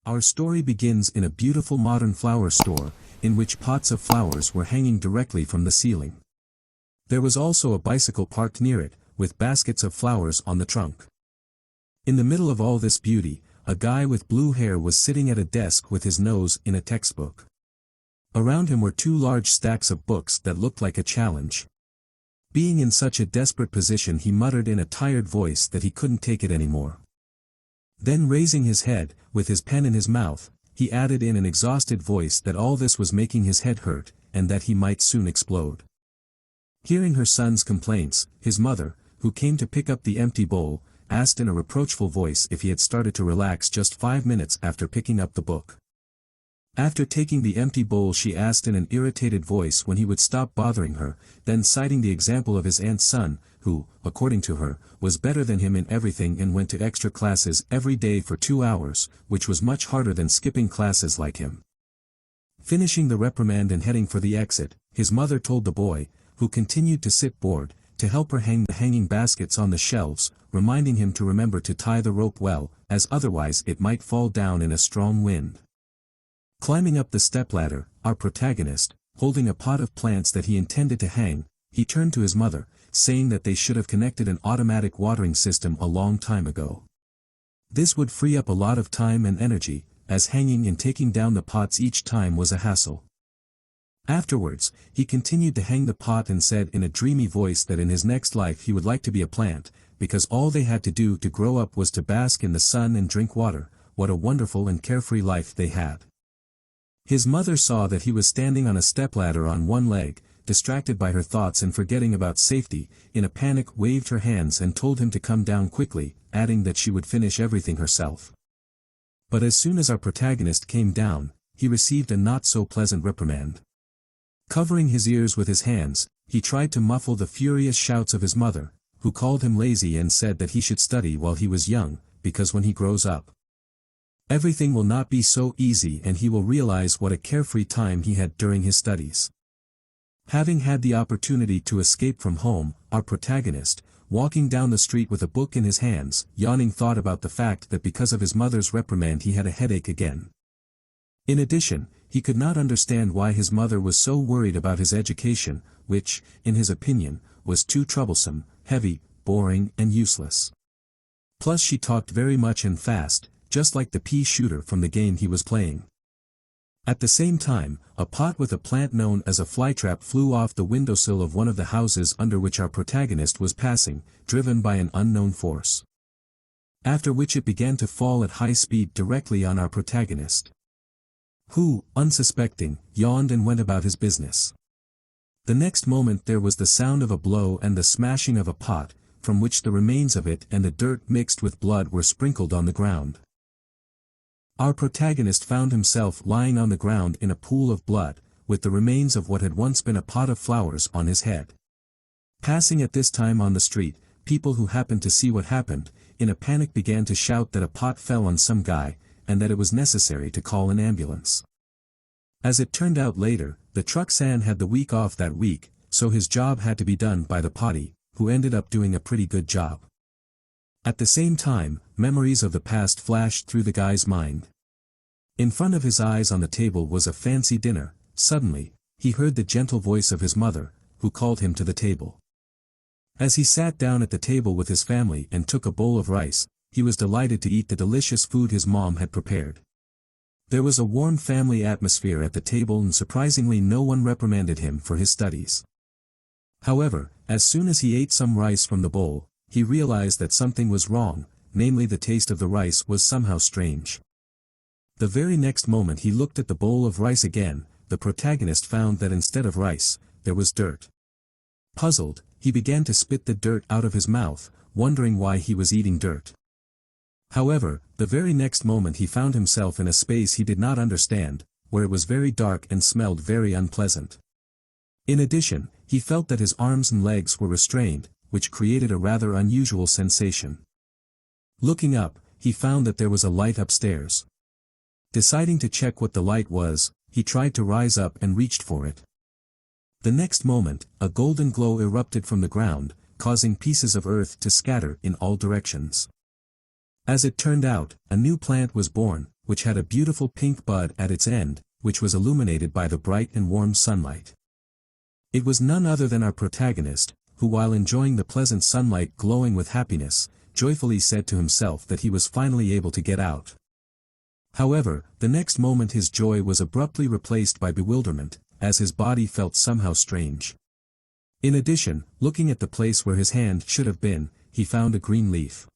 Our story begins in a beautiful modern flower store, in which pots of flowers were hanging directly from the ceiling. There was also a bicycle parked near it, with baskets of flowers on the trunk. In the middle of all this beauty, a guy with blue hair was sitting at a desk with his nose in a textbook. Around him were two large stacks of books that looked like a challenge. Being in such a desperate position, he muttered in a tired voice that he couldn't take it anymore. Then, raising his head, with his pen in his mouth, he added in an exhausted voice that all this was making his head hurt, and that he might soon explode. Hearing her son's complaints, his mother, who came to pick up the empty bowl, asked in a reproachful voice if he had started to relax just 5 minutes after picking up the book. After taking the empty bowl, she asked in an irritated voice when he would stop bothering her, then citing the example of his aunt's son, who, according to her, was better than him in everything and went to extra classes every day for 2 hours, which was much harder than skipping classes like him. Finishing the reprimand and heading for the exit, his mother told the boy, who continued to sit bored, to help her hang the hanging baskets on the shelves, reminding him to remember to tie the rope well, as otherwise it might fall down in a strong wind. Climbing up the stepladder, our protagonist, holding a pot of plants that he intended to hang, he turned to his mother, saying that they should have connected an automatic watering system a long time ago. This would free up a lot of time and energy, as hanging and taking down the pots each time was a hassle. Afterwards, he continued to hang the pot and said in a dreamy voice that in his next life he would like to be a plant, because all they had to do to grow up was to bask in the sun and drink water. What a wonderful and carefree life they had. His mother saw that he was standing on a stepladder on one leg, distracted by her thoughts and forgetting about safety, in a panic waved her hands and told him to come down quickly, adding that she would finish everything herself. But as soon as our protagonist came down, he received a not-so-pleasant reprimand. Covering his ears with his hands, he tried to muffle the furious shouts of his mother, who called him lazy and said that he should study while he was young, because when he grows up, everything will not be so easy and he will realize what a carefree time he had during his studies. Having had the opportunity to escape from home, our protagonist, walking down the street with a book in his hands, yawning, thought about the fact that because of his mother's reprimand he had a headache again. In addition, he could not understand why his mother was so worried about his education, which, in his opinion, was too troublesome, heavy, boring and useless. Plus she talked very much and fast, just like the pea shooter from the game he was playing. At the same time, a pot with a plant known as a flytrap flew off the windowsill of one of the houses under which our protagonist was passing, driven by an unknown force. After which it began to fall at high speed directly on our protagonist, who, unsuspecting, yawned and went about his business. The next moment there was the sound of a blow and the smashing of a pot, from which the remains of it and the dirt mixed with blood were sprinkled on the ground. Our protagonist found himself lying on the ground in a pool of blood, with the remains of what had once been a pot of flowers on his head. Passing at this time on the street, people who happened to see what happened, in a panic began to shout that a pot fell on some guy, and that it was necessary to call an ambulance. As it turned out later, the trucksan had the week off that week, so his job had to be done by the potty, who ended up doing a pretty good job. At the same time, memories of the past flashed through the guy's mind. In front of his eyes on the table was a fancy dinner. Suddenly, he heard the gentle voice of his mother, who called him to the table. As he sat down at the table with his family and took a bowl of rice, he was delighted to eat the delicious food his mom had prepared. There was a warm family atmosphere at the table and surprisingly no one reprimanded him for his studies. However, as soon as he ate some rice from the bowl, he realized that something was wrong, namely the taste of the rice was somehow strange. The very next moment he looked at the bowl of rice again, the protagonist found that instead of rice, there was dirt. Puzzled, he began to spit the dirt out of his mouth, wondering why he was eating dirt. However, the very next moment he found himself in a space he did not understand, where it was very dark and smelled very unpleasant. In addition, he felt that his arms and legs were restrained, which created a rather unusual sensation. Looking up, he found that there was a light upstairs. Deciding to check what the light was, he tried to rise up and reached for it. The next moment, a golden glow erupted from the ground, causing pieces of earth to scatter in all directions. As it turned out, a new plant was born, which had a beautiful pink bud at its end, which was illuminated by the bright and warm sunlight. It was none other than our protagonist, who while enjoying the pleasant sunlight glowing with happiness, joyfully said to himself that he was finally able to get out. However, the next moment his joy was abruptly replaced by bewilderment, as his body felt somehow strange. In addition, looking at the place where his hand should have been, he found a green leaf.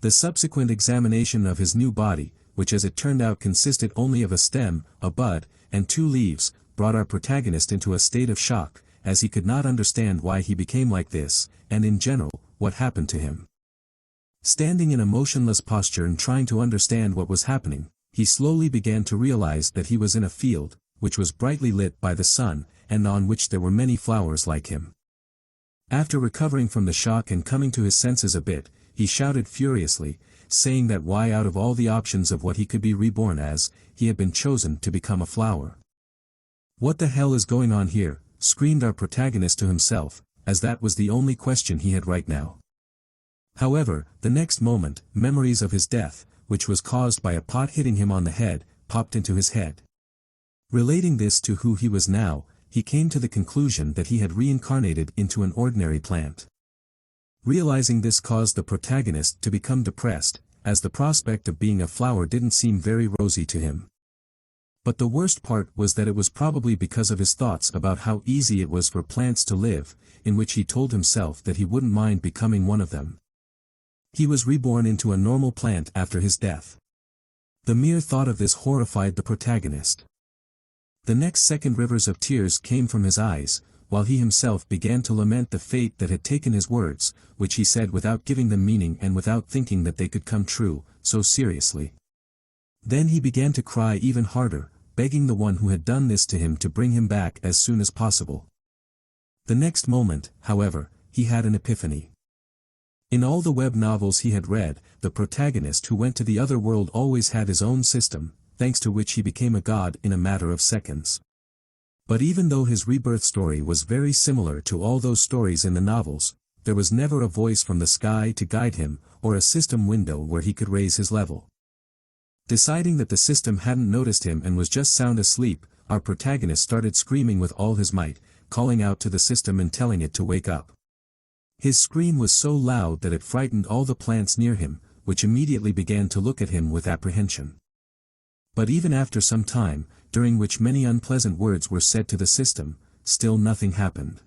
The subsequent examination of his new body, which as it turned out consisted only of a stem, a bud, and 2 leaves, brought our protagonist into a state of shock, as he could not understand why he became like this, and in general, what happened to him. Standing in a motionless posture and trying to understand what was happening, he slowly began to realize that he was in a field, which was brightly lit by the sun, and on which there were many flowers like him. After recovering from the shock and coming to his senses a bit, he shouted furiously, saying that why out of all the options of what he could be reborn as, he had been chosen to become a flower. "What the hell is going on here?" screamed our protagonist to himself, as that was the only question he had right now. However, the next moment, memories of his death, which was caused by a pot hitting him on the head, popped into his head. Relating this to who he was now, he came to the conclusion that he had reincarnated into an ordinary plant. Realizing this caused the protagonist to become depressed, as the prospect of being a flower didn't seem very rosy to him. But the worst part was that it was probably because of his thoughts about how easy it was for plants to live, in which he told himself that he wouldn't mind becoming one of them. He was reborn into a normal plant after his death. The mere thought of this horrified the protagonist. The next second rivers of tears came from his eyes, while he himself began to lament the fate that had taken his words, which he said without giving them meaning and without thinking that they could come true, so seriously. Then he began to cry even harder, begging the one who had done this to him to bring him back as soon as possible. The next moment, however, he had an epiphany. In all the web novels he had read, the protagonist who went to the other world always had his own system, thanks to which he became a god in a matter of seconds. But even though his rebirth story was very similar to all those stories in the novels, there was never a voice from the sky to guide him, or a system window where he could raise his level. Deciding that the system hadn't noticed him and was just sound asleep, our protagonist started screaming with all his might, calling out to the system and telling it to wake up. His scream was so loud that it frightened all the plants near him, which immediately began to look at him with apprehension. But even after some time, during which many unpleasant words were said to the system, still nothing happened.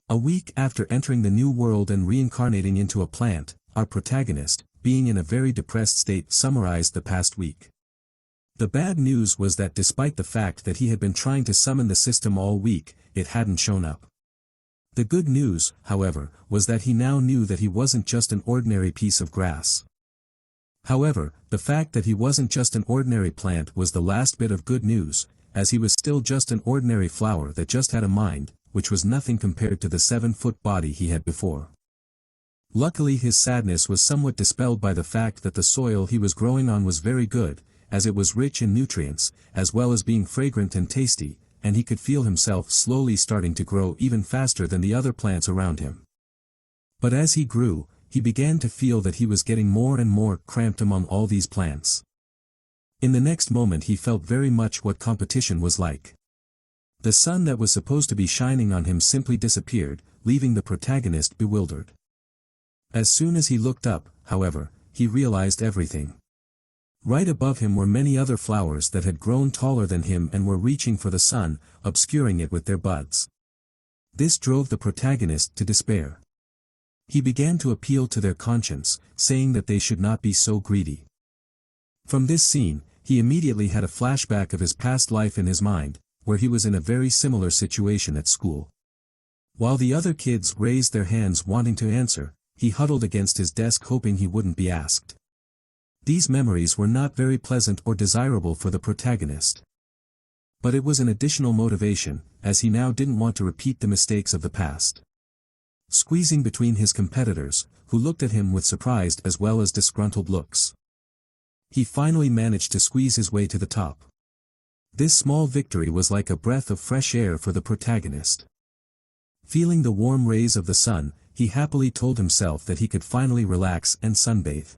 A week after entering the new world and reincarnating into a plant, our protagonist, being in a very depressed state, summarized the past week. The bad news was that despite the fact that he had been trying to summon the system all week, it hadn't shown up. The good news, however, was that he now knew that he wasn't just an ordinary piece of grass. However, the fact that he wasn't just an ordinary plant was the last bit of good news, as he was still just an ordinary flower that just had a mind, which was nothing compared to the 7-foot body he had before. Luckily his sadness was somewhat dispelled by the fact that the soil he was growing on was very good, as it was rich in nutrients, as well as being fragrant and tasty, and he could feel himself slowly starting to grow even faster than the other plants around him. But as he grew, he began to feel that he was getting more and more cramped among all these plants. In the next moment he felt very much what competition was like. The sun that was supposed to be shining on him simply disappeared, leaving the protagonist bewildered. As soon as he looked up, however, he realized everything. Right above him were many other flowers that had grown taller than him and were reaching for the sun, obscuring it with their buds. This drove the protagonist to despair. He began to appeal to their conscience, saying that they should not be so greedy. From this scene, he immediately had a flashback of his past life in his mind, where he was in a very similar situation at school. While the other kids raised their hands wanting to answer, he huddled against his desk hoping he wouldn't be asked. These memories were not very pleasant or desirable for the protagonist. But it was an additional motivation, as he now didn't want to repeat the mistakes of the past. Squeezing between his competitors, who looked at him with surprised as well as disgruntled looks, he finally managed to squeeze his way to the top. This small victory was like a breath of fresh air for the protagonist. Feeling the warm rays of the sun, he happily told himself that he could finally relax and sunbathe.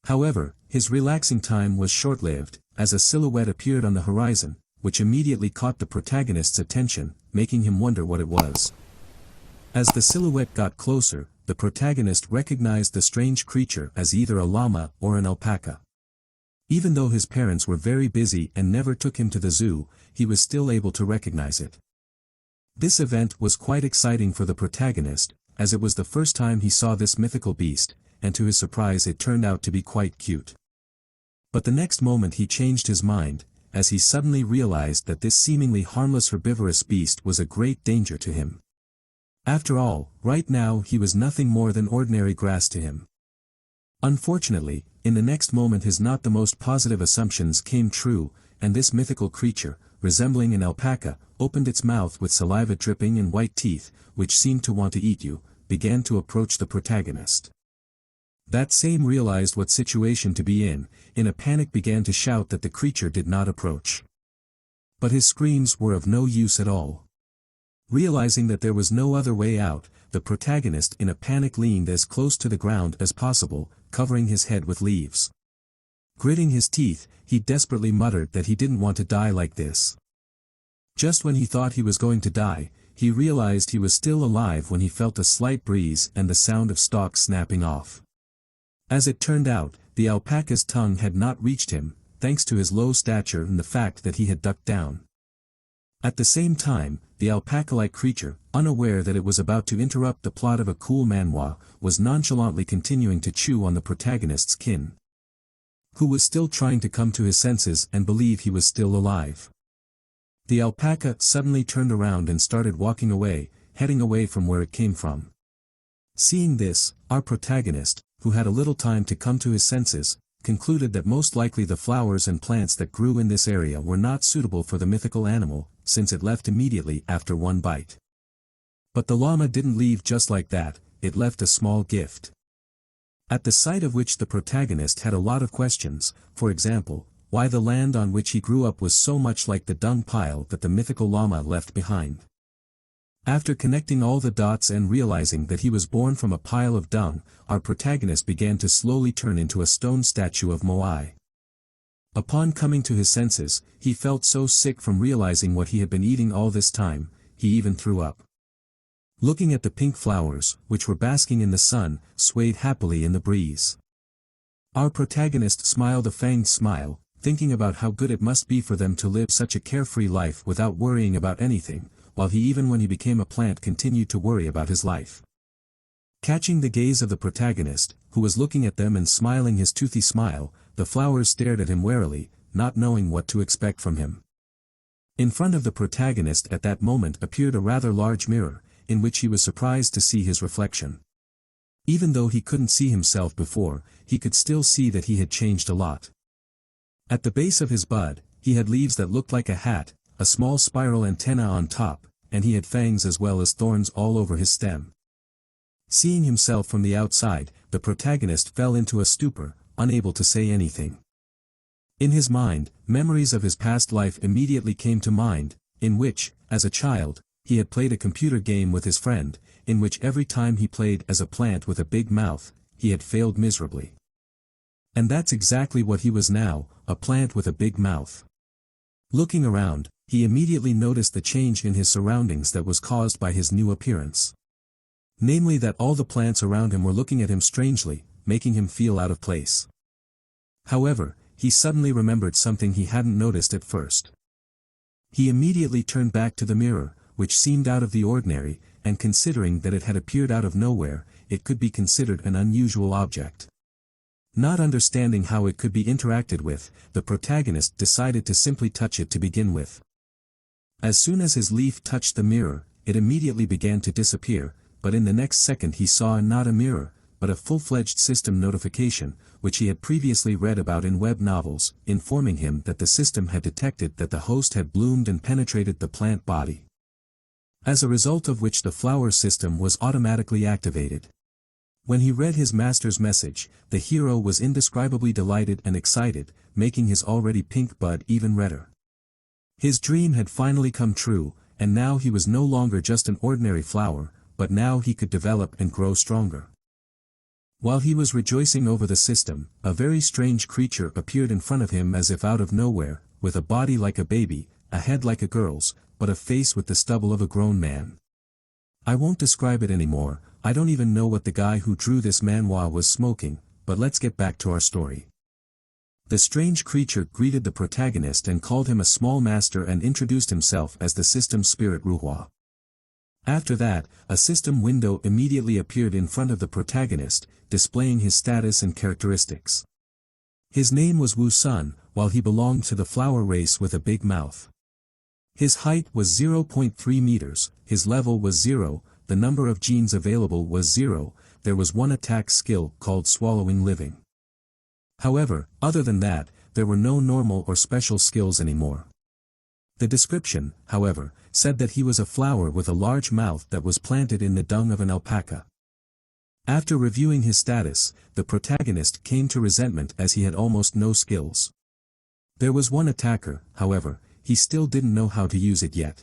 However, his relaxing time was short-lived, as a silhouette appeared on the horizon, which immediately caught the protagonist's attention, making him wonder what it was. As the silhouette got closer, the protagonist recognized the strange creature as either a llama or an alpaca. Even though his parents were very busy and never took him to the zoo, he was still able to recognize it. This event was quite exciting for the protagonist, as it was the first time he saw this mythical beast, and to his surprise it turned out to be quite cute. But the next moment he changed his mind, as he suddenly realized that this seemingly harmless herbivorous beast was a great danger to him. After all, right now he was nothing more than ordinary grass to him. Unfortunately, in the next moment his not the most positive assumptions came true, and this mythical creature, resembling an alpaca, opened its mouth with saliva dripping and white teeth, which seemed to want to eat you, began to approach the protagonist. That same realized what situation to be in a panic began to shout that the creature did not approach. But his screams were of no use at all. Realizing that there was no other way out, the protagonist in a panic leaned as close to the ground as possible, covering his head with leaves. Gritting his teeth, he desperately muttered that he didn't want to die like this. Just when he thought he was going to die, he realized he was still alive when he felt a slight breeze and the sound of stalks snapping off. As it turned out, the alpaca's tongue had not reached him, thanks to his low stature and the fact that he had ducked down. At the same time, the alpaca-like creature, unaware that it was about to interrupt the plot of a cool manhwa, was nonchalantly continuing to chew on the protagonist's kin, who was still trying to come to his senses and believe he was still alive. The alpaca suddenly turned around and started walking away, heading away from where it came from. Seeing this, our protagonist, who had a little time to come to his senses, concluded that most likely the flowers and plants that grew in this area were not suitable for the mythical animal, since it left immediately after one bite. But the llama didn't leave just like that, it left a small gift. At the sight of which the protagonist had a lot of questions, for example, why the land on which he grew up was so much like the dung pile that the mythical llama left behind. After connecting all the dots and realizing that he was born from a pile of dung, our protagonist began to slowly turn into a stone statue of Moai. Upon coming to his senses, he felt so sick from realizing what he had been eating all this time, he even threw up. Looking at the pink flowers, which were basking in the sun, swayed happily in the breeze. Our protagonist smiled a fanged smile, thinking about how good it must be for them to live such a carefree life without worrying about anything, while he even when he became a plant continued to worry about his life. Catching the gaze of the protagonist, who was looking at them and smiling his toothy smile, the flowers stared at him warily, not knowing what to expect from him. In front of the protagonist at that moment appeared a rather large mirror, in which he was surprised to see his reflection. Even though he couldn't see himself before, he could still see that he had changed a lot. At the base of his bud, he had leaves that looked like a hat, a small spiral antenna on top, and he had fangs as well as thorns all over his stem. Seeing himself from the outside, the protagonist fell into a stupor, unable to say anything. In his mind, memories of his past life immediately came to mind, in which, as a child, he had played a computer game with his friend, in which every time he played as a plant with a big mouth, he had failed miserably. And that's exactly what he was now, a plant with a big mouth. Looking around, he immediately noticed the change in his surroundings that was caused by his new appearance. Namely that all the plants around him were looking at him strangely, making him feel out of place. However, he suddenly remembered something he hadn't noticed at first. He immediately turned back to the mirror, which seemed out of the ordinary, and considering that it had appeared out of nowhere, it could be considered an unusual object. Not understanding how it could be interacted with, the protagonist decided to simply touch it to begin with. As soon as his leaf touched the mirror, it immediately began to disappear, but in the next second he saw not a mirror, but a full-fledged system notification, which he had previously read about in web novels, informing him that the system had detected that the host had bloomed and penetrated the plant body. As a result of which the flower system was automatically activated. When he read his master's message, the hero was indescribably delighted and excited, making his already pink bud even redder. His dream had finally come true, and now he was no longer just an ordinary flower, but now he could develop and grow stronger. While he was rejoicing over the system, a very strange creature appeared in front of him as if out of nowhere, with a body like a baby, a head like a girl's, but a face with the stubble of a grown man. I won't describe it anymore. I don't even know what the guy who drew this manhwa was smoking, but let's get back to our story. The strange creature greeted the protagonist and called him a small master and introduced himself as the system spirit Ruhwa. After that, a system window immediately appeared in front of the protagonist, displaying his status and characteristics. His name was Wu Sun, while he belonged to the flower race with a big mouth. His height was 0.3 meters, his level was 0, the number of genes available was 0, there was one attack skill called Swallowing Living. However, other than that, there were no normal or special skills anymore. The description, however, said that he was a flower with a large mouth that was planted in the dung of an alpaca. After reviewing his status, the protagonist came to resentment as he had almost no skills. There was one attacker, however, he still didn't know how to use it yet.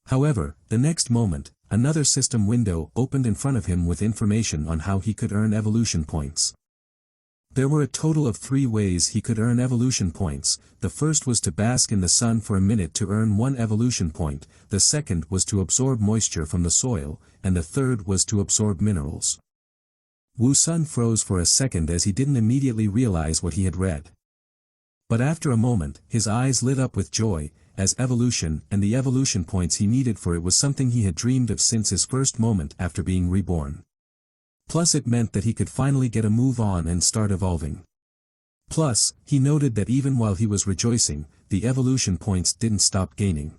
However, the next moment, another system window opened in front of him with information on how he could earn evolution points. There were a total of 3 ways he could earn evolution points. The first was to bask in the sun for a minute to earn 1 evolution point, the second was to absorb moisture from the soil, and the third was to absorb minerals. Wu Sun froze for a second as he didn't immediately realize what he had read. But after a moment, his eyes lit up with joy, as evolution and the evolution points he needed for it was something he had dreamed of since his first moment after being reborn. Plus it meant that he could finally get a move on and start evolving. Plus, he noted that even while he was rejoicing, the evolution points didn't stop gaining.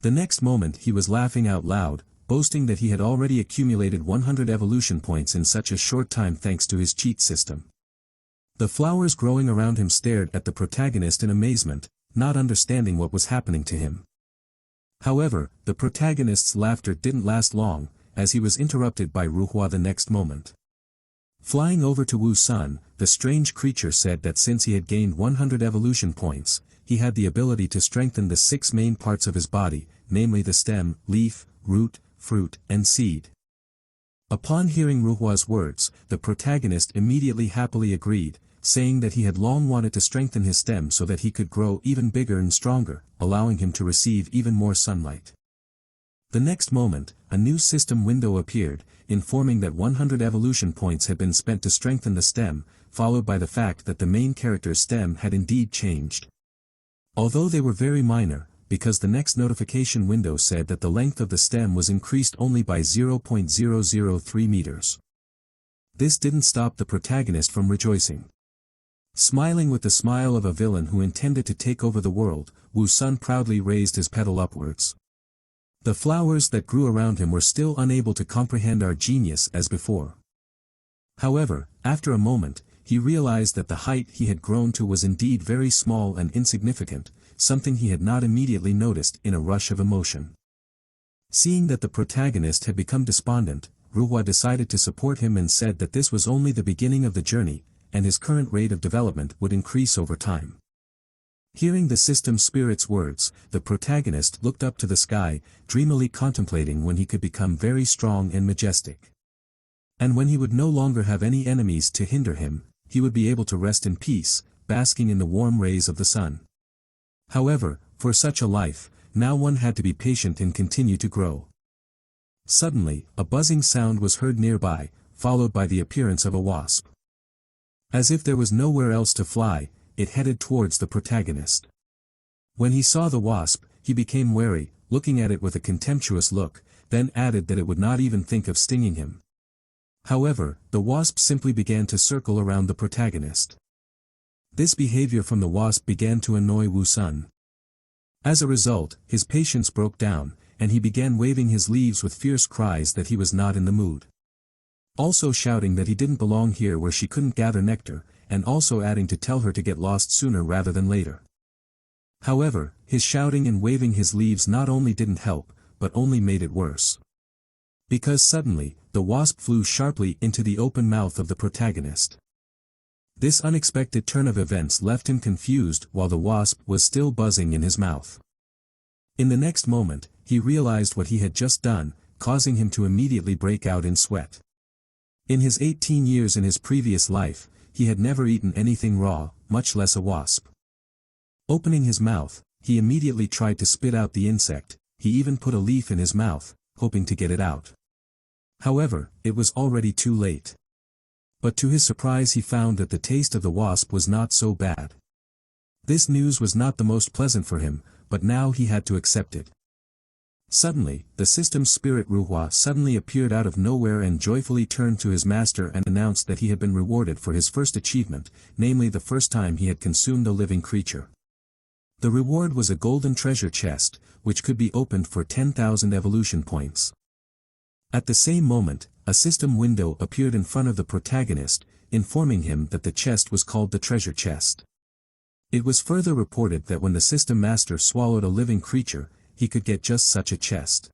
The next moment he was laughing out loud, boasting that he had already accumulated 100 evolution points in such a short time thanks to his cheat system. The flowers growing around him stared at the protagonist in amazement, not understanding what was happening to him. However, the protagonist's laughter didn't last long, as he was interrupted by Ruhwa the next moment. Flying over to Wu Sun, the strange creature said that since he had gained 100 evolution points, he had the ability to strengthen the 6 main parts of his body, namely the stem, leaf, root, fruit, and seed. Upon hearing Ruhwa's words, the protagonist immediately happily agreed, saying that he had long wanted to strengthen his stem so that he could grow even bigger and stronger, allowing him to receive even more sunlight. The next moment, a new system window appeared, informing that 100 evolution points had been spent to strengthen the stem, followed by the fact that the main character's stem had indeed changed. Although they were very minor, because the next notification window said that the length of the stem was increased only by 0.003 meters. This didn't stop the protagonist from rejoicing. Smiling with the smile of a villain who intended to take over the world, Wu Sun proudly raised his petal upwards. The flowers that grew around him were still unable to comprehend our genius as before. However, after a moment, he realized that the height he had grown to was indeed very small and insignificant, something he had not immediately noticed in a rush of emotion. Seeing that the protagonist had become despondent, Ruhwa decided to support him and said that this was only the beginning of the journey, and his current rate of development would increase over time. Hearing the system spirit's words, the protagonist looked up to the sky, dreamily contemplating when he could become very strong and majestic. And when he would no longer have any enemies to hinder him, he would be able to rest in peace, basking in the warm rays of the sun. However, for such a life, now one had to be patient and continue to grow. Suddenly, a buzzing sound was heard nearby, followed by the appearance of a wasp. As if there was nowhere else to fly, it headed towards the protagonist. When he saw the wasp, he became wary, looking at it with a contemptuous look, then added that it would not even think of stinging him. However, the wasp simply began to circle around the protagonist. This behavior from the wasp began to annoy Wu Sun. As a result, his patience broke down, and he began waving his leaves with fierce cries that he was not in the mood. Also shouting that he didn't belong here where she couldn't gather nectar, and also adding to tell her to get lost sooner rather than later. However, his shouting and waving his leaves not only didn't help, but only made it worse. Because suddenly, the wasp flew sharply into the open mouth of the protagonist. This unexpected turn of events left him confused while the wasp was still buzzing in his mouth. In the next moment, he realized what he had just done, causing him to immediately break out in sweat. In his 18 years in his previous life, he had never eaten anything raw, much less a wasp. Opening his mouth, he immediately tried to spit out the insect. He even put a leaf in his mouth, hoping to get it out. However, it was already too late. But to his surprise he found that the taste of the wasp was not so bad. This news was not the most pleasant for him, but now he had to accept it. Suddenly, the system's spirit Ruhwa suddenly appeared out of nowhere and joyfully turned to his master and announced that he had been rewarded for his first achievement, namely the first time he had consumed a living creature. The reward was a golden treasure chest, which could be opened for 10,000 evolution points. At the same moment, a system window appeared in front of the protagonist, informing him that the chest was called the treasure chest. It was further reported that when the system master swallowed a living creature, he could get just such a chest.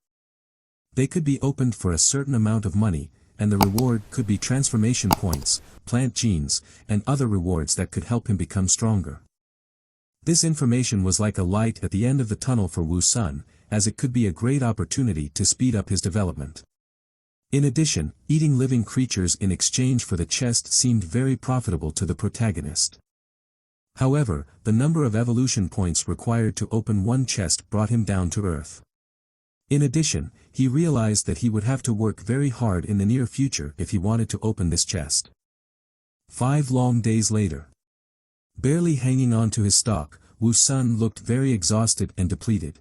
They could be opened for a certain amount of money, and the reward could be transformation points, plant genes, and other rewards that could help him become stronger. This information was like a light at the end of the tunnel for Wu Sun, as it could be a great opportunity to speed up his development. In addition, eating living creatures in exchange for the chest seemed very profitable to the protagonist. However, the number of evolution points required to open one chest brought him down to earth. In addition, he realized that he would have to work very hard in the near future if he wanted to open this chest. 5 long days later. Barely hanging on to his stalk, Wu Sun looked very exhausted and depleted.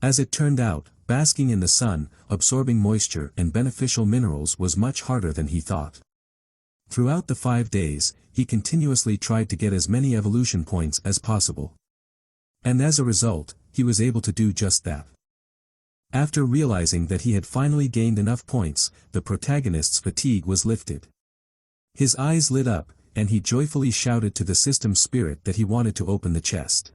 As it turned out, basking in the sun, absorbing moisture and beneficial minerals was much harder than he thought. Throughout the 5 days, he continuously tried to get as many evolution points as possible. And as a result, he was able to do just that. After realizing that he had finally gained enough points, the protagonist's fatigue was lifted. His eyes lit up, and he joyfully shouted to the system spirit that he wanted to open the chest.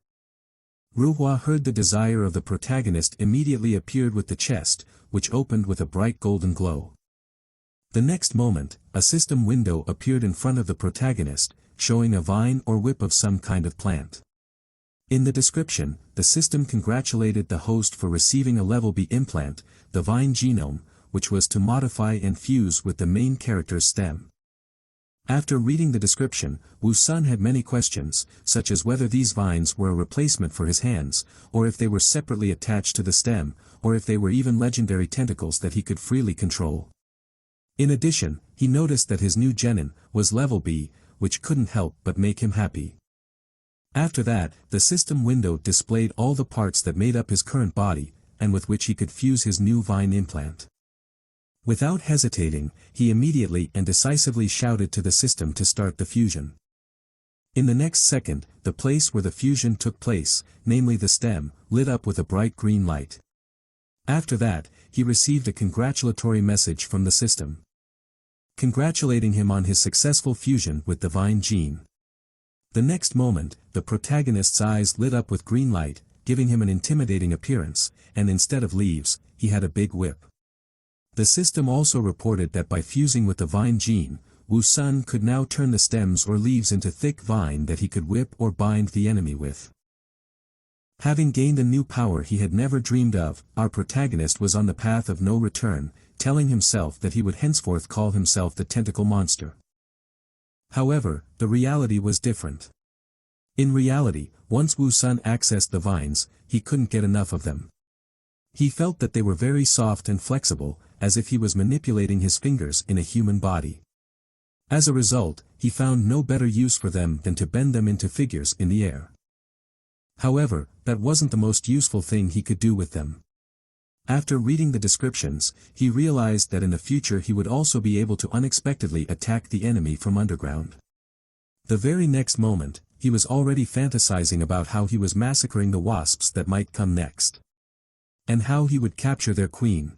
Ruhwa heard the desire of the protagonist immediately appeared with the chest, which opened with a bright golden glow. The next moment, a system window appeared in front of the protagonist, showing a vine or whip of some kind of plant. In the description, the system congratulated the host for receiving a level B implant, the vine genome, which was to modify and fuse with the main character's stem. After reading the description, Wu Sun had many questions, such as whether these vines were a replacement for his hands, or if they were separately attached to the stem, or if they were even legendary tentacles that he could freely control. In addition, he noticed that his new genin was level B, which couldn't help but make him happy. After that, the system window displayed all the parts that made up his current body, and with which he could fuse his new vine implant. Without hesitating, he immediately and decisively shouted to the system to start the fusion. In the next second, the place where the fusion took place, namely the stem, lit up with a bright green light. After that, he received a congratulatory message from the system, congratulating him on his successful fusion with the vine gene. The next moment, the protagonist's eyes lit up with green light, giving him an intimidating appearance, and instead of leaves, he had a big whip. The system also reported that by fusing with the vine gene, Wu Sun could now turn the stems or leaves into thick vine that he could whip or bind the enemy with. Having gained a new power he had never dreamed of, our protagonist was on the path of no return, telling himself that he would henceforth call himself the Tentacle Monster. However, the reality was different. In reality, once Wu Sun accessed the vines, he couldn't get enough of them. He felt that they were very soft and flexible, as if he was manipulating his fingers in a human body. As a result, he found no better use for them than to bend them into figures in the air. However, that wasn't the most useful thing he could do with them. After reading the descriptions, he realized that in the future he would also be able to unexpectedly attack the enemy from underground. The very next moment, he was already fantasizing about how he was massacring the wasps that might come next, and how he would capture their queen.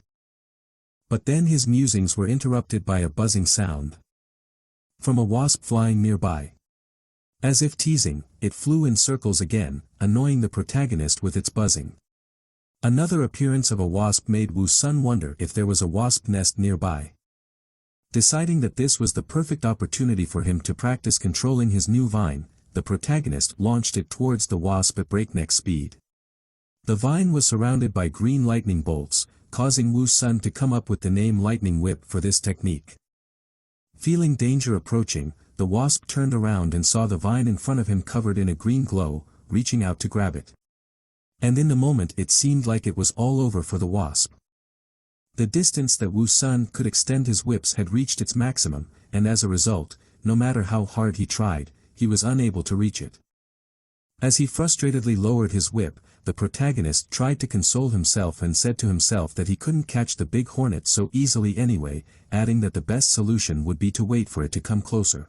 But then his musings were interrupted by a buzzing sound from a wasp flying nearby. As if teasing, it flew in circles again, annoying the protagonist with its buzzing. Another appearance of a wasp made Wu Sun wonder if there was a wasp nest nearby. Deciding that this was the perfect opportunity for him to practice controlling his new vine, the protagonist launched it towards the wasp at breakneck speed. The vine was surrounded by green lightning bolts, causing Wu Sun to come up with the name Lightning Whip for this technique. Feeling danger approaching, the wasp turned around and saw the vine in front of him covered in a green glow, reaching out to grab it. And in the moment it seemed like it was all over for the wasp. The distance that Wu Sun could extend his whips had reached its maximum, and as a result, no matter how hard he tried, he was unable to reach it. As he frustratedly lowered his whip, the protagonist tried to console himself and said to himself that he couldn't catch the big hornet so easily anyway, adding that the best solution would be to wait for it to come closer.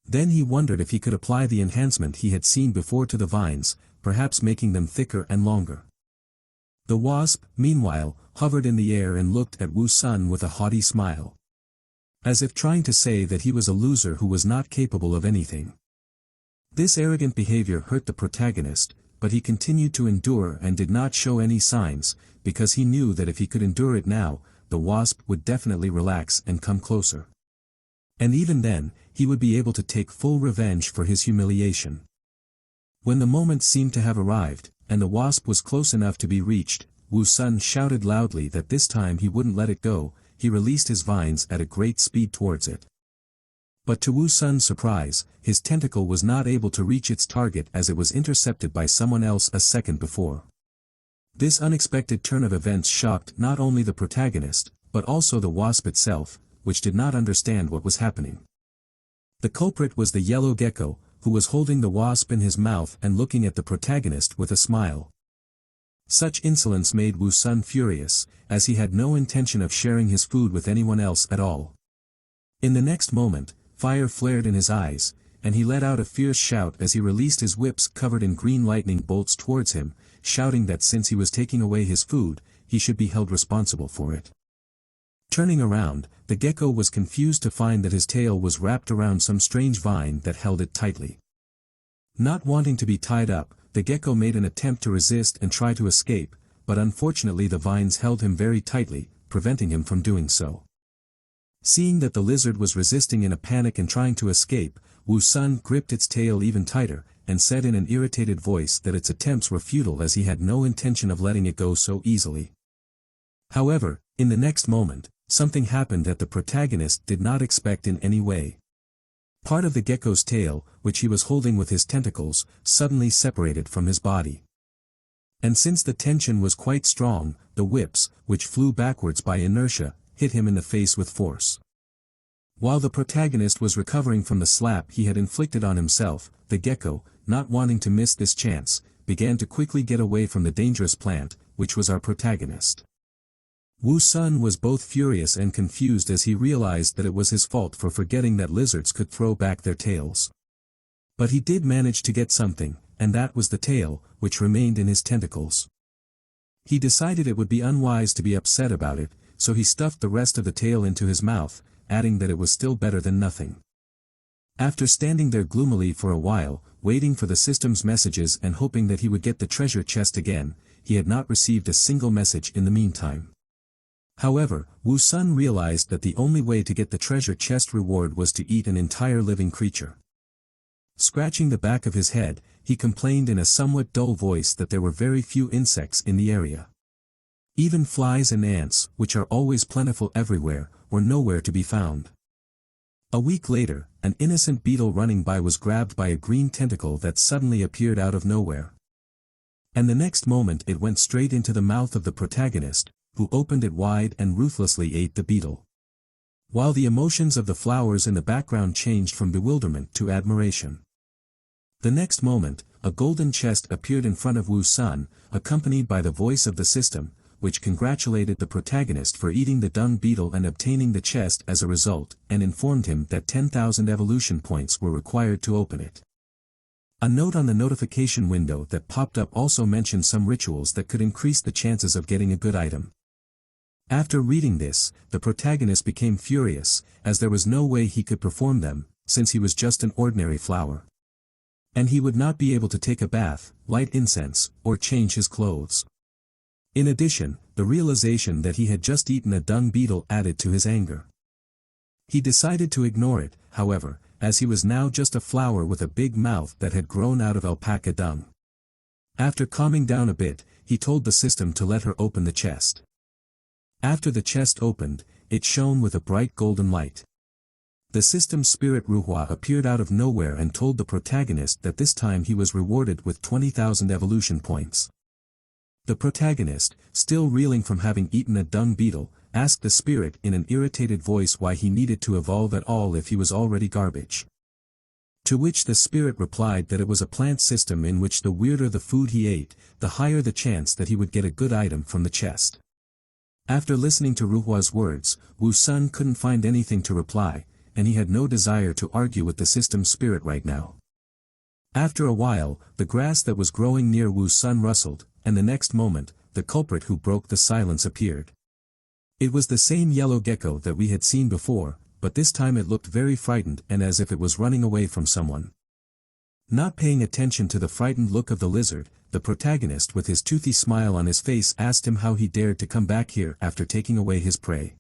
Then he wondered if he could apply the enhancement he had seen before to the vines, perhaps making them thicker and longer. The wasp, meanwhile, hovered in the air and looked at Wu Sun with a haughty smile, as if trying to say that he was a loser who was not capable of anything. This arrogant behavior hurt the protagonist, but he continued to endure and did not show any signs, because he knew that if he could endure it now, the wasp would definitely relax and come closer. And even then, he would be able to take full revenge for his humiliation. When the moment seemed to have arrived, and the wasp was close enough to be reached, Wu Sun shouted loudly that this time he wouldn't let it go. He released his vines at a great speed towards it. But to Wu Sun's surprise, his tentacle was not able to reach its target as it was intercepted by someone else a second before. This unexpected turn of events shocked not only the protagonist, but also the wasp itself, which did not understand what was happening. The culprit was the yellow gecko, who was holding the wasp in his mouth and looking at the protagonist with a smile. Such insolence made Wu Sun furious, as he had no intention of sharing his food with anyone else at all. In the next moment, fire flared in his eyes, and he let out a fierce shout as he released his whips covered in green lightning bolts towards him, shouting that since he was taking away his food, he should be held responsible for it. Turning around, the gecko was confused to find that his tail was wrapped around some strange vine that held it tightly. Not wanting to be tied up, the gecko made an attempt to resist and try to escape, but unfortunately the vines held him very tightly, preventing him from doing so. Seeing that the lizard was resisting in a panic and trying to escape, Wu Sun gripped its tail even tighter, and said in an irritated voice that its attempts were futile as he had no intention of letting it go so easily. However, in the next moment, something happened that the protagonist did not expect in any way. Part of the gecko's tail, which he was holding with his tentacles, suddenly separated from his body. And since the tension was quite strong, the whips, which flew backwards by inertia, hit him in the face with force. While the protagonist was recovering from the slap he had inflicted on himself, the gecko, not wanting to miss this chance, began to quickly get away from the dangerous plant, which was our protagonist. Wu Sun was both furious and confused as he realized that it was his fault for forgetting that lizards could throw back their tails. But he did manage to get something, and that was the tail, which remained in his tentacles. He decided it would be unwise to be upset about it, so he stuffed the rest of the tail into his mouth, adding that it was still better than nothing. After standing there gloomily for a while, waiting for the system's messages and hoping that he would get the treasure chest again, he had not received a single message in the meantime. However, Wu Sun realized that the only way to get the treasure chest reward was to eat an entire living creature. Scratching the back of his head, he complained in a somewhat dull voice that there were very few insects in the area. Even flies and ants, which are always plentiful everywhere, were nowhere to be found. A week later, an innocent beetle running by was grabbed by a green tentacle that suddenly appeared out of nowhere. And the next moment it went straight into the mouth of the protagonist, who opened it wide and ruthlessly ate the beetle. While the emotions of the flowers in the background changed from bewilderment to admiration. The next moment, a golden chest appeared in front of Wu Sun, accompanied by the voice of the system, which congratulated the protagonist for eating the dung beetle and obtaining the chest as a result, and informed him that 10,000 evolution points were required to open it. A note on the notification window that popped up also mentioned some rituals that could increase the chances of getting a good item. After reading this, the protagonist became furious, as there was no way he could perform them, since he was just an ordinary flower. And he would not be able to take a bath, light incense, or change his clothes. In addition, the realization that he had just eaten a dung beetle added to his anger. He decided to ignore it, however, as he was now just a flower with a big mouth that had grown out of alpaca dung. After calming down a bit, he told the system to let her open the chest. After the chest opened, it shone with a bright golden light. The system spirit Ruhua appeared out of nowhere and told the protagonist that this time he was rewarded with 20,000 evolution points. The protagonist, still reeling from having eaten a dung beetle, asked the spirit in an irritated voice why he needed to evolve at all if he was already garbage. To which the spirit replied that it was a plant system in which the weirder the food he ate, the higher the chance that he would get a good item from the chest. After listening to Ruhua's words, Wu Sun couldn't find anything to reply, and he had no desire to argue with the system spirit right now. After a while, the grass that was growing near Wu Sun rustled, and the next moment, the culprit who broke the silence appeared. It was the same yellow gecko that we had seen before, but this time it looked very frightened and as if it was running away from someone. Not paying attention to the frightened look of the lizard, the protagonist with his toothy smile on his face asked him how he dared to come back here after taking away his prey.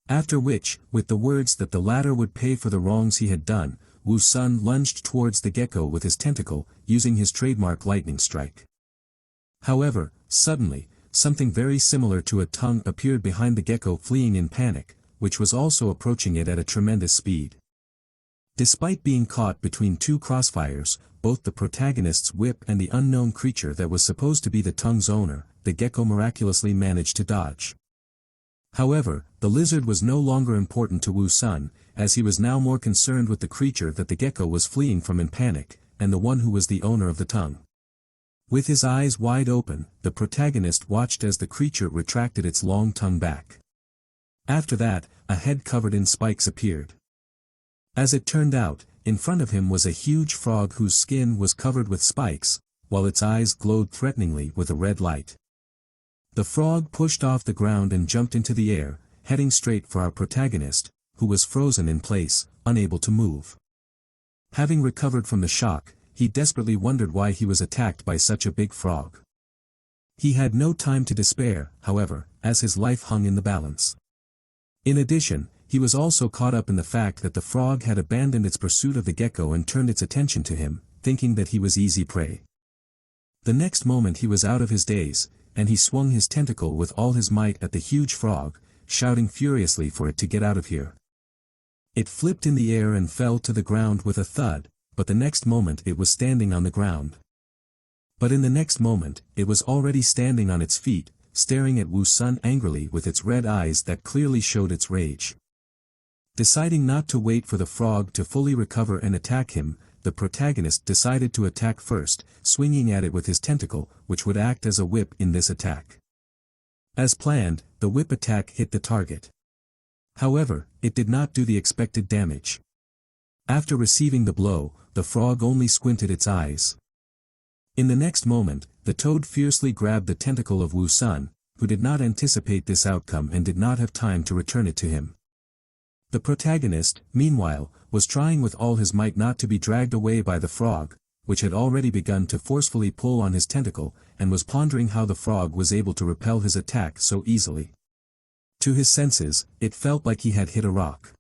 After which, with the words that the latter would pay for the wrongs he had done, Wu Sun lunged towards the gecko with his tentacle, using his trademark lightning strike. However, suddenly, something very similar to a tongue appeared behind the gecko fleeing in panic, which was also approaching it at a tremendous speed. Despite being caught between two crossfires, both the protagonist's whip and the unknown creature that was supposed to be the tongue's owner, the gecko miraculously managed to dodge. However, the lizard was no longer important to Wu Sun, as he was now more concerned with the creature that the gecko was fleeing from in panic, and the one who was the owner of the tongue. With his eyes wide open, the protagonist watched as the creature retracted its long tongue back. After that, a head covered in spikes appeared. As it turned out, in front of him was a huge frog whose skin was covered with spikes, while its eyes glowed threateningly with a red light. The frog pushed off the ground and jumped into the air, heading straight for our protagonist, who was frozen in place, unable to move. Having recovered from the shock, he desperately wondered why he was attacked by such a big frog. He had no time to despair, however, as his life hung in the balance. In addition, he was also caught up in the fact that the frog had abandoned its pursuit of the gecko and turned its attention to him, thinking that he was easy prey. The next moment he was out of his daze, and he swung his tentacle with all his might at the huge frog, shouting furiously for it to get out of here. It flipped in the air and fell to the ground with a thud, but the next moment it was standing on the ground. But in the next moment, it was already standing on its feet, staring at Wu Sun angrily with its red eyes that clearly showed its rage. Deciding not to wait for the frog to fully recover and attack him, the protagonist decided to attack first, swinging at it with his tentacle, which would act as a whip in this attack. As planned, the whip attack hit the target. However, it did not do the expected damage. After receiving the blow, the frog only squinted its eyes. In the next moment, the toad fiercely grabbed the tentacle of Wu Sun, who did not anticipate this outcome and did not have time to return it to him. The protagonist, meanwhile, was trying with all his might not to be dragged away by the frog, which had already begun to forcefully pull on his tentacle, and was pondering how the frog was able to repel his attack so easily. To his senses, it felt like he had hit a rock.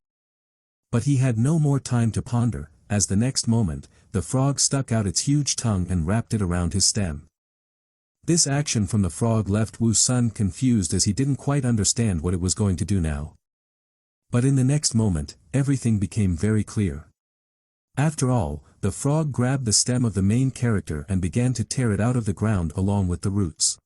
But he had no more time to ponder, as the next moment, the frog stuck out its huge tongue and wrapped it around his stem. This action from the frog left Wu Sun confused as he didn't quite understand what it was going to do now. But in the next moment, everything became very clear. After all, the frog grabbed the stem of the main character and began to tear it out of the ground along with the roots.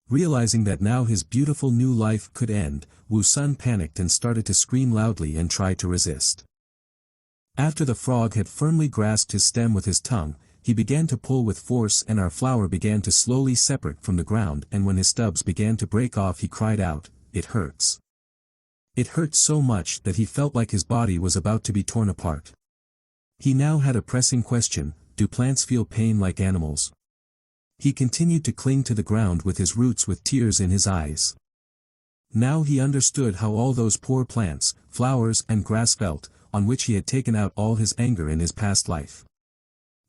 Realizing that now his beautiful new life could end, Wu Sun panicked and started to scream loudly and try to resist. After the frog had firmly grasped his stem with his tongue, he began to pull with force and our flower began to slowly separate from the ground, and when his stubs began to break off he cried out, "It hurts." It hurt so much that he felt like his body was about to be torn apart. He now had a pressing question: do plants feel pain like animals? He continued to cling to the ground with his roots with tears in his eyes. Now he understood how all those poor plants, flowers and grass felt, on which he had taken out all his anger in his past life.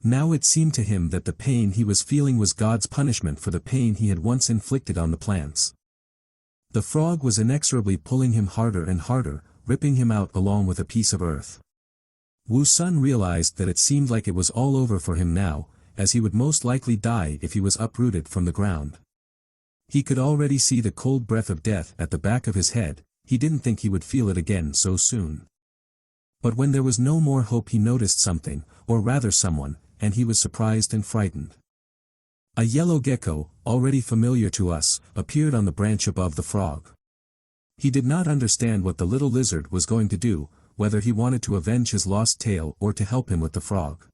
Now it seemed to him that the pain he was feeling was God's punishment for the pain he had once inflicted on the plants. The frog was inexorably pulling him harder and harder, ripping him out along with a piece of earth. Wu Sun realized that it seemed like it was all over for him now, as he would most likely die if he was uprooted from the ground. He could already see the cold breath of death at the back of his head. He didn't think he would feel it again so soon. But when there was no more hope he noticed something, or rather someone, and he was surprised and frightened. A yellow gecko, already familiar to us, appeared on the branch above the frog. He did not understand what the little lizard was going to do, whether he wanted to avenge his lost tail or to help him with the frog.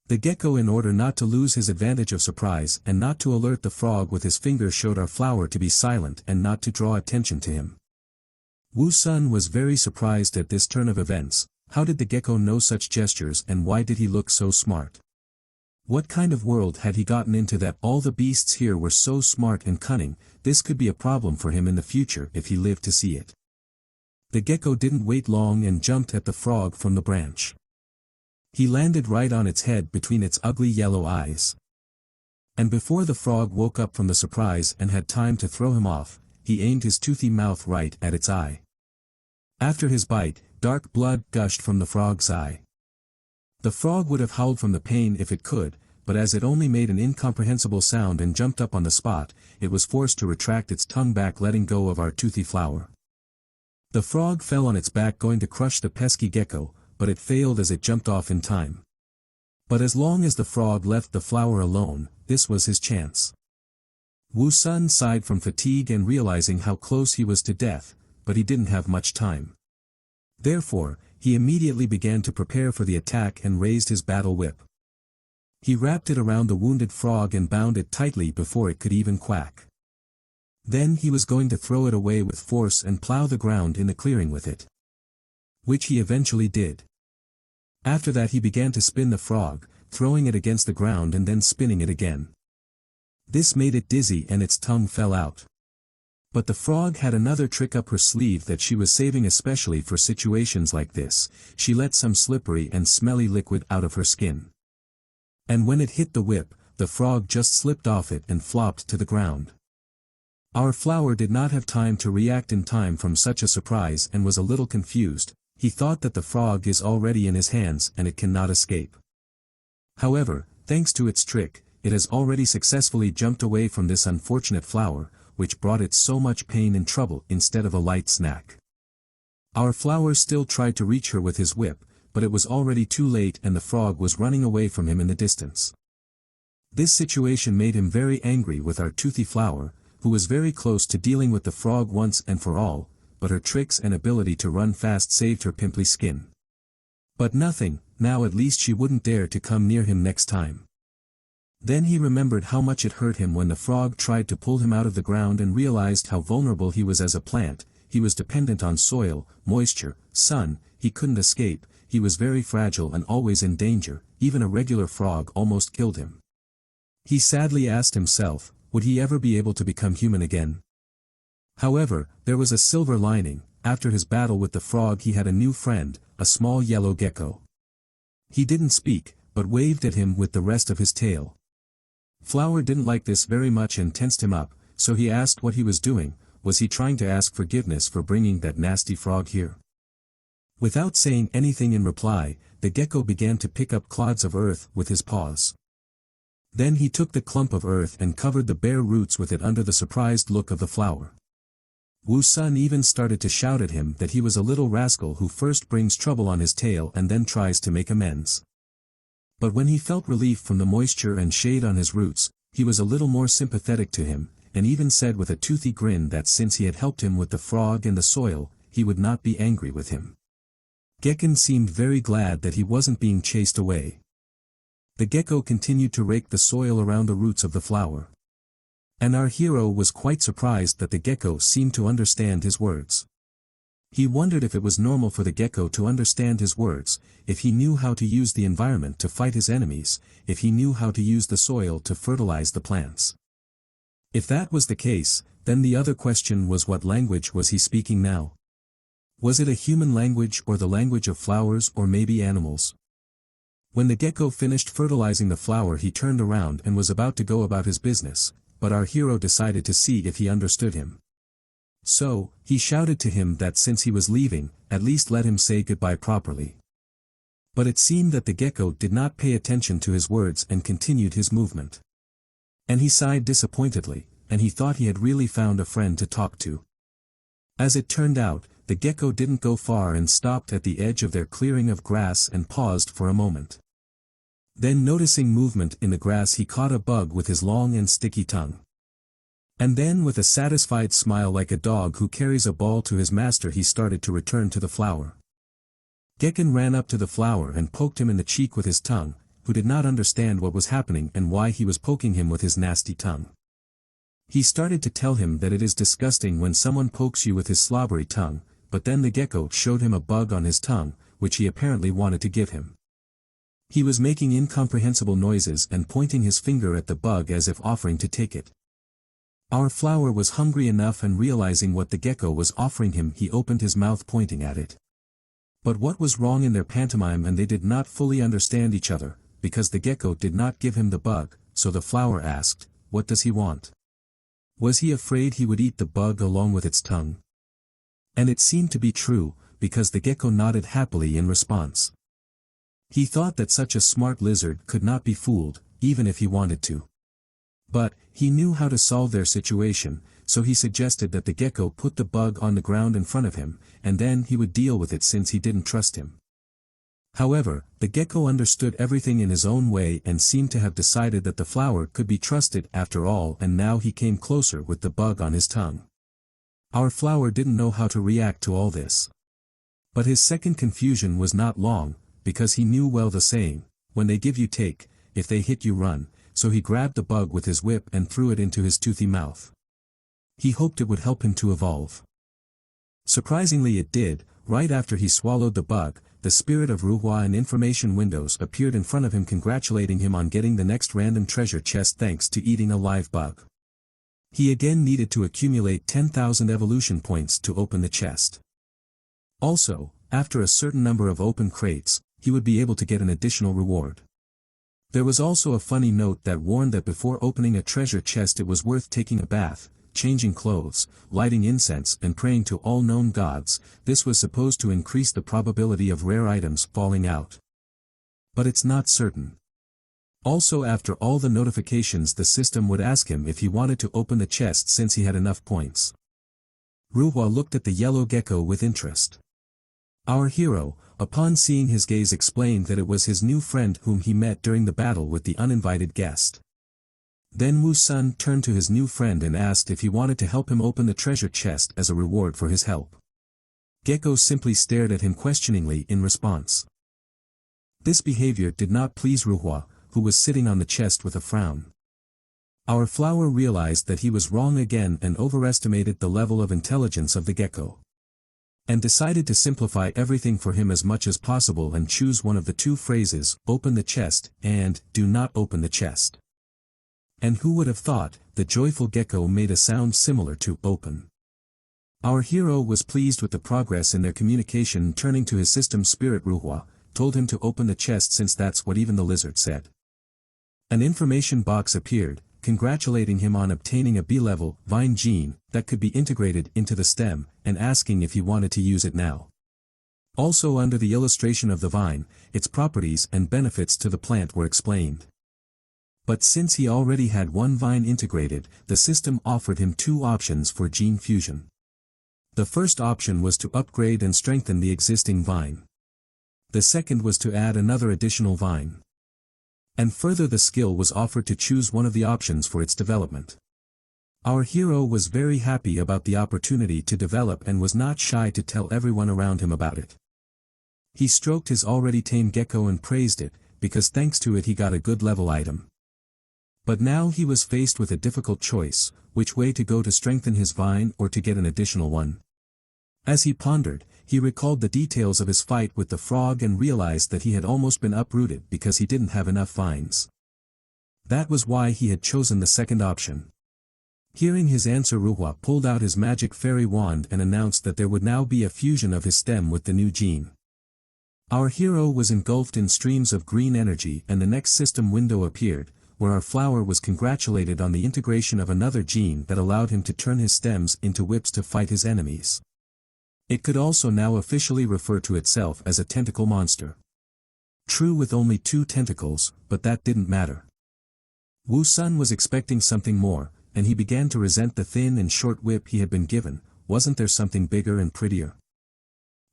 The gecko, in order not to lose his advantage of surprise and not to alert the frog with his finger, showed our flower to be silent and not to draw attention to him. Wu Sun was very surprised at this turn of events. How did the gecko know such gestures, and why did he look so smart? What kind of world had he gotten into that all the beasts here were so smart and cunning? This could be a problem for him in the future if he lived to see it. The gecko didn't wait long and jumped at the frog from the branch. He landed right on its head between its ugly yellow eyes. And before the frog woke up from the surprise and had time to throw him off, he aimed his toothy mouth right at its eye. After his bite, dark blood gushed from the frog's eye. The frog would have howled from the pain if it could, but as it only made an incomprehensible sound and jumped up on the spot, it was forced to retract its tongue back, letting go of our toothy flower. The frog fell on its back, going to crush the pesky gecko, but it failed as it jumped off in time. But as long as the frog left the flower alone, this was his chance. Wu Sun sighed from fatigue and realizing how close he was to death, but he didn't have much time. Therefore, he immediately began to prepare for the attack and raised his battle whip. He wrapped it around the wounded frog and bound it tightly before it could even quack. Then he was going to throw it away with force and plow the ground in the clearing with it. Which he eventually did. After that he began to spin the frog, throwing it against the ground and then spinning it again. This made it dizzy and its tongue fell out. But the frog had another trick up her sleeve that she was saving especially for situations like this. She let some slippery and smelly liquid out of her skin. And when it hit the whip, the frog just slipped off it and flopped to the ground. Our flower did not have time to react in time from such a surprise and was a little confused. He thought that the frog is already in his hands and it cannot escape. However, thanks to its trick, it has already successfully jumped away from this unfortunate flower, which brought it so much pain and trouble instead of a light snack. Our flower still tried to reach her with his whip, but it was already too late and the frog was running away from him in the distance. This situation made him very angry with our toothy flower, who was very close to dealing with the frog once and for all, but her tricks and ability to run fast saved her pimply skin. But nothing, now at least she wouldn't dare to come near him next time. Then he remembered how much it hurt him when the frog tried to pull him out of the ground and realized how vulnerable he was as a plant. He was dependent on soil, moisture, sun, he couldn't escape, he was very fragile and always in danger, even a regular frog almost killed him. He sadly asked himself, would he ever be able to become human again? However, there was a silver lining. After his battle with the frog he had a new friend, a small yellow gecko. He didn't speak, but waved at him with the rest of his tail. Flower didn't like this very much and tensed him up, so he asked what he was doing. Was he trying to ask forgiveness for bringing that nasty frog here? Without saying anything in reply, the gecko began to pick up clods of earth with his paws. Then he took the clump of earth and covered the bare roots with it under the surprised look of the flower. Wu Sun even started to shout at him that he was a little rascal who first brings trouble on his tail and then tries to make amends. But when he felt relief from the moisture and shade on his roots, he was a little more sympathetic to him, and even said with a toothy grin that since he had helped him with the frog and the soil, he would not be angry with him. Gekken seemed very glad that he wasn't being chased away. The gecko continued to rake the soil around the roots of the flower. And our hero was quite surprised that the gecko seemed to understand his words. He wondered if it was normal for the gecko to understand his words, if he knew how to use the environment to fight his enemies, if he knew how to use the soil to fertilize the plants. If that was the case, then the other question was, what language was he speaking now? Was it a human language or the language of flowers or maybe animals? When the gecko finished fertilizing the flower he turned around and was about to go about his business, but our hero decided to see if he understood him. So, he shouted to him that since he was leaving, at least let him say goodbye properly. But it seemed that the gecko did not pay attention to his words and continued his movement. And he sighed disappointedly, and he thought he had really found a friend to talk to. As it turned out, the gecko didn't go far and stopped at the edge of their clearing of grass and paused for a moment. Then noticing movement in the grass, he caught a bug with his long and sticky tongue. And then with a satisfied smile like a dog who carries a ball to his master, he started to return to the flower. Gekon ran up to the flower and poked him in the cheek with his tongue, who did not understand what was happening and why he was poking him with his nasty tongue. He started to tell him that it is disgusting when someone pokes you with his slobbery tongue, but then the gecko showed him a bug on his tongue, which he apparently wanted to give him. He was making incomprehensible noises and pointing his finger at the bug as if offering to take it. Our flower was hungry enough, and realizing what the gecko was offering him, he opened his mouth pointing at it. But what was wrong in their pantomime, and they did not fully understand each other, because the gecko did not give him the bug, so the flower asked, "What does he want?" Was he afraid he would eat the bug along with its tongue? And it seemed to be true, because the gecko nodded happily in response. He thought that such a smart lizard could not be fooled, even if he wanted to. But, he knew how to solve their situation, so he suggested that the gecko put the bug on the ground in front of him, and then he would deal with it since he didn't trust him. However, the gecko understood everything in his own way and seemed to have decided that the flower could be trusted after all, and now he came closer with the bug on his tongue. Our flower didn't know how to react to all this. But his second confusion was not long, because he knew well the saying, "When they give you take, if they hit you run," so he grabbed the bug with his whip and threw it into his toothy mouth. He hoped it would help him to evolve. Surprisingly it did. Right after he swallowed the bug, the spirit of Ruhwa and information windows appeared in front of him, congratulating him on getting the next random treasure chest thanks to eating a live bug. He again needed to accumulate 10,000 evolution points to open the chest. Also, after a certain number of open crates, he would be able to get an additional reward. There was also a funny note that warned that before opening a treasure chest it was worth taking a bath, changing clothes, lighting incense and praying to all known gods. This was supposed to increase the probability of rare items falling out. But it's not certain. Also, after all the notifications, the system would ask him if he wanted to open the chest since he had enough points. Ruhwa looked at the yellow gecko with interest. Our hero, upon seeing his gaze, explained that it was his new friend whom he met during the battle with the uninvited guest. Then Woo-sun turned to his new friend and asked if he wanted to help him open the treasure chest as a reward for his help. Gecko simply stared at him questioningly in response. This behavior did not please Ruhwa, who was sitting on the chest with a frown. Our flower realized that he was wrong again and overestimated the level of intelligence of the gecko. And decided to simplify everything for him as much as possible and choose one of the two phrases, "open the chest" and "do not open the chest." And who would have thought, the joyful gecko made a sound similar to "open." Our hero was pleased with the progress in their communication. Turning to his system spirit, Ruhwa told him to open the chest since that's what even the lizard said. An information box appeared, congratulating him on obtaining a B-level vine gene that could be integrated into the stem, and asking if he wanted to use it now. Also, under the illustration of the vine, its properties and benefits to the plant were explained. But since he already had one vine integrated, the system offered him two options for gene fusion. The first option was to upgrade and strengthen the existing vine. The second was to add another additional vine. And further, the skill was offered to choose one of the options for its development. Our hero was very happy about the opportunity to develop and was not shy to tell everyone around him about it. He stroked his already tame gecko and praised it, because thanks to it he got a good level item. But now he was faced with a difficult choice, which way to go to strengthen his vine or to get an additional one. As he pondered, he recalled the details of his fight with the frog and realized that he had almost been uprooted because he didn't have enough vines. That was why he had chosen the second option. Hearing his answer, Ruhwa pulled out his magic fairy wand and announced that there would now be a fusion of his stem with the new gene. Our hero was engulfed in streams of green energy, and the next system window appeared, where our flower was congratulated on the integration of another gene that allowed him to turn his stems into whips to fight his enemies. It could also now officially refer to itself as a tentacle monster. True, with only 2 tentacles, but that didn't matter. Woo-sun was expecting something more, and he began to resent the thin and short whip he had been given. Wasn't there something bigger and prettier?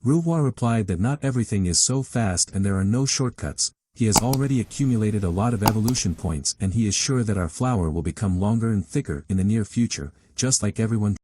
Rouvoir replied that not everything is so fast and there are no shortcuts. He has already accumulated a lot of evolution points and he is sure that our flower will become longer and thicker in the near future, just like everyone